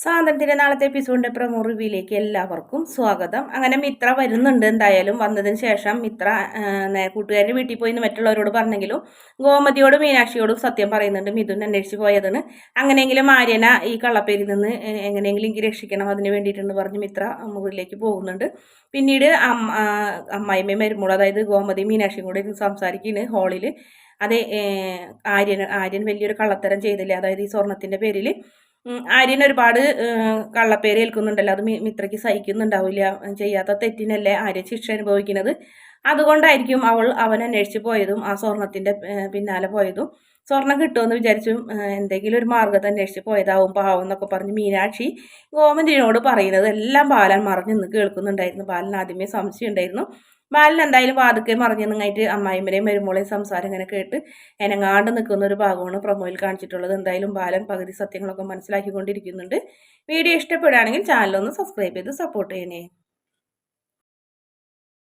സ്വാതന്ത്ര്യത്തിന്റെ നാളത്തെ എപ്പിസോഡിന്റെ പ്രമോ റിവ്യൂയിലേക്ക് എല്ലാവർക്കും സ്വാഗതം. അങ്ങനെ മിത്ര വരുന്നുണ്ട്. എന്തായാലും വന്നതിന് ശേഷം മിത്ര കൂട്ടുകാരുടെ വീട്ടിൽ പോയി മറ്റുള്ളവരോട് പറഞ്ഞെങ്കിലും ഗോമതിയോടും മീനാക്ഷിയോടും സത്യം പറയുന്നുണ്ട്. മിഥുൻ അന്വേഷിച്ച് പോയതാണ്. അങ്ങനെയെങ്കിലും ആര്യന ഈ കള്ളപ്പേരിൽ നിന്ന് എങ്ങനെയെങ്കിലും എനിക്ക് രക്ഷിക്കണം, അതിന് വേണ്ടിയിട്ടെന്ന് പറഞ്ഞ് മിത്ര മുകളിലേക്ക് പോകുന്നുണ്ട്. പിന്നീട് അമ്മായിമ്മയും മരുമോളും, അതായത് ഗോമതി മീനാക്ഷിയും കൂടെ സംസാരിക്കുന്നു ഹാളിൽ. അതെ, ആര്യൻ വലിയൊരു കള്ളത്തരം ചെയ്തില്ലേ, അതായത് ഈ സ്വർണത്തിന്റെ പേരിൽ ആര്യൻ ഒരുപാട് കള്ളപ്പേര് ഏൽക്കുന്നുണ്ടല്ലോ, അത് മിത്രയ്ക്ക് സഹിക്കുന്നുണ്ടാവില്ല. ചെയ്യാത്ത തെറ്റിനല്ലേ ആര്യൻ ശിക്ഷ അനുഭവിക്കുന്നത്. അതുകൊണ്ടായിരിക്കും അവൻ അന്വേഷിച്ച് പോയതും ആ സ്വർണത്തിന്റെ പിന്നാലെ പോയതും. സ്വർണം കിട്ടുമെന്ന് വിചാരിച്ചും എന്തെങ്കിലും ഒരു മാർഗത്തെ അന്വേഷിച്ച് പോയതാവും പാവം എന്നൊക്കെ പറഞ്ഞ് മീനാക്ഷി ഗോമതിനോട് പറയുന്നത് എല്ലാം ബാലൻ മറിഞ്ഞു നിന്ന് കേൾക്കുന്നുണ്ടായിരുന്നു. ബാലൻ ആദ്യമേ സംശയം ഉണ്ടായിരുന്നു. ബാലൻ എന്തായാലും വാതുക്കെ മറിഞ്ഞു നിന്നായിട്ട് അമ്മായിമ്മരെയും മരുമോളെയും സംസാരം ഇങ്ങനെ കേട്ട് എനങ്ങാണ്ട് നിൽക്കുന്ന ഒരു ഭാഗമാണ് പ്രൊമോയിൽ കാണിച്ചിട്ടുള്ളത്. എന്തായാലും ബാലൻ പകുതി സത്യങ്ങളൊക്കെ മനസ്സിലാക്കിക്കൊണ്ടിരിക്കുന്നുണ്ട്. വീഡിയോ ഇഷ്ടപ്പെടുകയാണെങ്കിൽ ചാനലൊന്ന് സബ്സ്ക്രൈബ് ചെയ്ത് സപ്പോർട്ട് ചെയ്യണേ.